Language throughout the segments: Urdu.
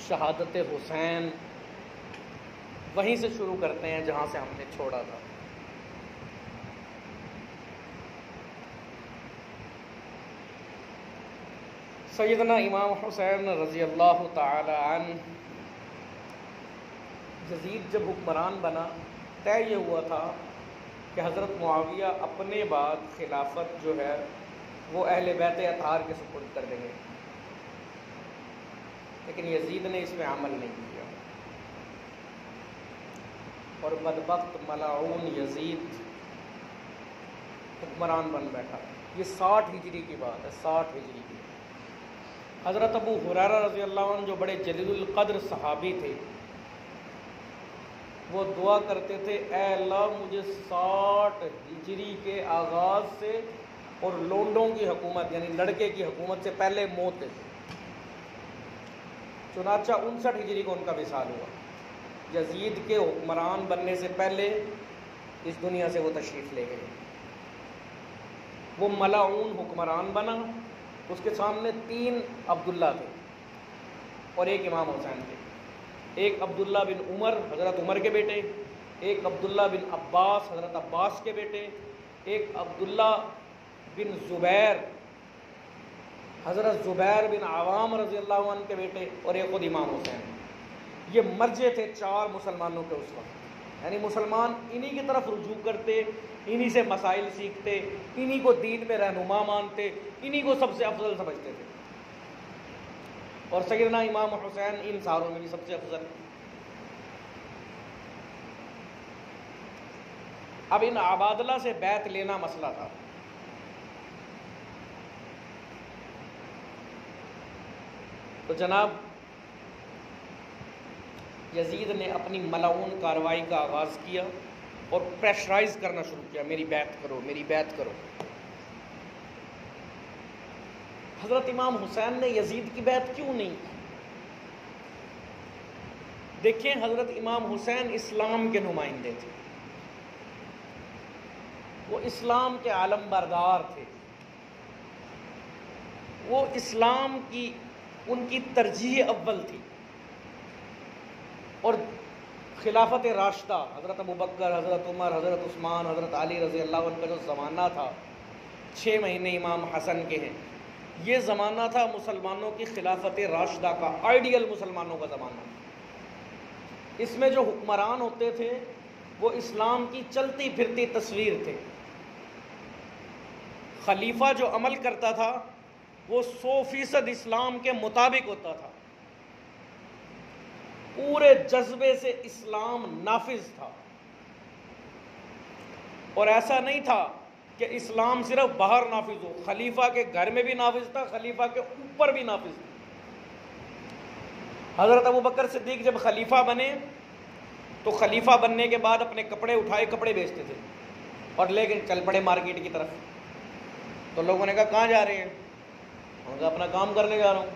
شہادت حسین وہیں سے شروع کرتے ہیں جہاں سے ہم نے چھوڑا تھا۔ سیدنا امام حسین رضی اللہ تعالی عنہ یزید جب حکمران بنا، طے یہ ہوا تھا کہ حضرت معاویہ اپنے بعد خلافت جو ہے وہ اہل بیت اطہار کے سپرد کر دیں گے، لیکن یزید نے اس میں عمل نہیں کیا، اور بدبخت ملعون یزید حکمران بن بیٹھا۔ یہ 60 ہجری کی بات ہے، 60 ہجری کی۔ حضرت ابو ہریرہ رضی اللہ عنہ جو بڑے جلیل القدر صحابی تھے، وہ دعا کرتے تھے اے اللہ مجھے 60 ہجری کے آغاز سے اور لونڈوں کی حکومت یعنی لڑکے کی حکومت سے پہلے موت دے۔ چنانچہ 59 ہجری کو ان کا وصال ہوا۔ یزید کے حکمران بننے سے پہلے اس دنیا سے وہ تشریف لے گئے۔ وہ ملعون حکمران بنا، اس کے سامنے 3 عبداللہ تھے اور ایک امام حسین تھے۔ ایک عبداللہ بن عمر حضرت عمر کے بیٹے، ایک عبداللہ بن عباس حضرت عباس کے بیٹے، ایک عبداللہ بن زبیر حضرت زبیر بن عوام رضی اللہ عنہ کے بیٹے، اور ایک خود امام حسین۔ یہ مرجع تھے 4 مسلمانوں کے اس وقت، یعنی مسلمان انہی کی طرف رجوع کرتے، انہی سے مسائل سیکھتے، انہی کو دین میں رہنما مانتے، انہی کو سب سے افضل سمجھتے تھے، اور سیدنا امام حسین ان ساروں میں بھی سب سے افضل۔ اب ان عبادلہ سے بیعت لینا مسئلہ تھا۔ تو جناب یزید نے اپنی ملعون کارروائی کا آغاز کیا اور پریشرائز کرنا شروع کیا، میری بیعت کرو، میری بیعت کرو۔ حضرت امام حسین نے یزید کی بیعت کیوں نہیں کی؟ دیکھیں حضرت امام حسین اسلام کے نمائندے تھے، وہ اسلام کے علم بردار تھے، وہ اسلام کی ان کی ترجیح اول تھی، اور خلافت راشدہ حضرت ابوبکر، حضرت عمر، حضرت عثمان، حضرت علی رضی اللہ عنہ کا جو زمانہ تھا، 6 مہینے امام حسن کے ہیں، یہ زمانہ تھا مسلمانوں کی خلافت راشدہ کا، آئیڈیل مسلمانوں کا زمانہ۔ اس میں جو حکمران ہوتے تھے وہ اسلام کی چلتی پھرتی تصویر تھے۔ خلیفہ جو عمل کرتا تھا وہ 100% اسلام کے مطابق ہوتا تھا، پورے جذبے سے اسلام نافذ تھا، اور ایسا نہیں تھا کہ اسلام صرف باہر نافذ ہو، خلیفہ کے گھر میں بھی نافذ تھا، خلیفہ کے اوپر بھی نافذ تھا۔ حضرت ابوبکر صدیق جب خلیفہ بنے تو خلیفہ بننے کے بعد اپنے کپڑے اٹھائے، کپڑے بیچتے تھے اور لے کے چل پڑے مارکیٹ کی طرف۔ تو لوگوں نے کہا کہاں جا رہے ہیں؟ انہوں نے کہا اپنا کام کرنے جا رہا ہوں۔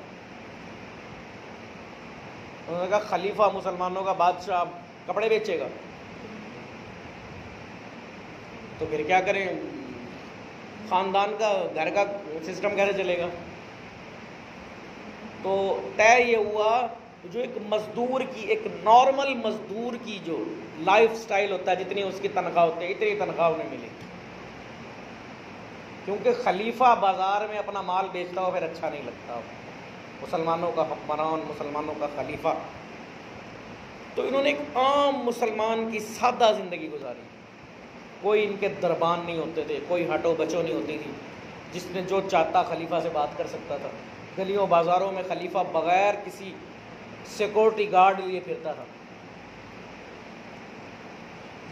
انہوں نے کہا خلیفہ مسلمانوں کا بادشاہ کپڑے بیچے گا تو پھر کیا کریں، خاندان کا گھر کا سسٹم کیسے چلے گا؟ تو طے یہ ہوا جو ایک مزدور کی، ایک نارمل مزدور کی جو لائف سٹائل ہوتا ہے، جتنی اس کی تنخواہ ہوتی ہے اتنی تنخواہ انہیں ملے، کیونکہ خلیفہ بازار میں اپنا مال بیچتا ہو پھر اچھا نہیں لگتا، مسلمانوں کا حکمران، مسلمانوں کا خلیفہ۔ تو انہوں نے ایک عام مسلمان کی سادہ زندگی گزاری، کوئی ان کے دربان نہیں ہوتے تھے، کوئی ہٹو بچو نہیں ہوتی تھی، جس نے جو چاہتا خلیفہ سے بات کر سکتا تھا، گلیوں بازاروں میں خلیفہ بغیر کسی سیکورٹی گارڈ لیے پھرتا تھا۔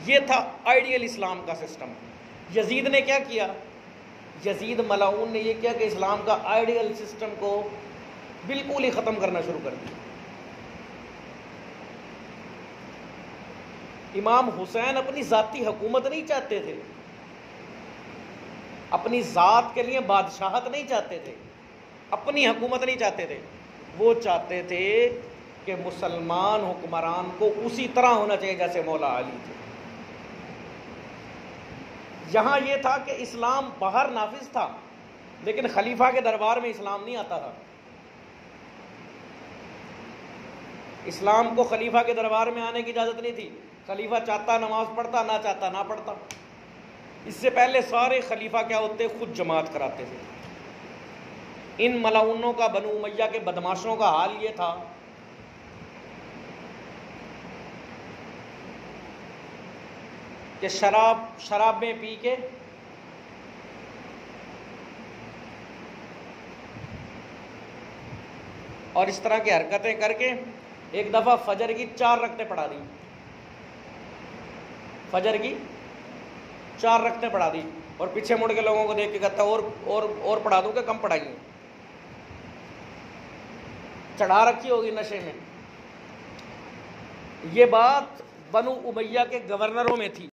یہ تھا آئیڈیل اسلام کا سسٹم۔ یزید نے کیا کیا؟ یزید ملعون نے یہ کیا کہ اسلام کا آئیڈیل سسٹم کو بالکل ہی ختم کرنا شروع کر دیا۔ امام حسین اپنی ذاتی حکومت نہیں چاہتے تھے، اپنی ذات کے لیے بادشاہت نہیں چاہتے تھے، اپنی حکومت نہیں چاہتے تھے، وہ چاہتے تھے کہ مسلمان حکمران کو اسی طرح ہونا چاہیے جیسے مولا علی تھے۔ یہاں یہ تھا کہ اسلام باہر نافذ تھا لیکن خلیفہ کے دربار میں اسلام نہیں آتا تھا۔ اسلام کو خلیفہ کے دربار میں آنے کی اجازت نہیں تھی، خلیفہ چاہتا نماز پڑھتا، نہ چاہتا نہ پڑھتا۔ اس سے پہلے سارے خلیفہ کیا ہوتے، خود جماعت کراتے تھے۔ ان ملعونوں کا، بنو امیہ کے بدماشوں کا حال یہ تھا کہ شرابیں پی کے اور اس طرح کی حرکتیں کر کے ایک دفعہ فجر کی 4 رکعتیں پڑھا دی، فجر کی 4 رکعتیں پڑھا دی، اور پیچھے مڑ کے لوگوں کو دیکھ کے کہتا اور پڑھا دوں کہ کم پڑھائیے، چڑھا رکھی ہوگی نشے میں۔ یہ بات بنو امیہ کے گورنروں میں تھی۔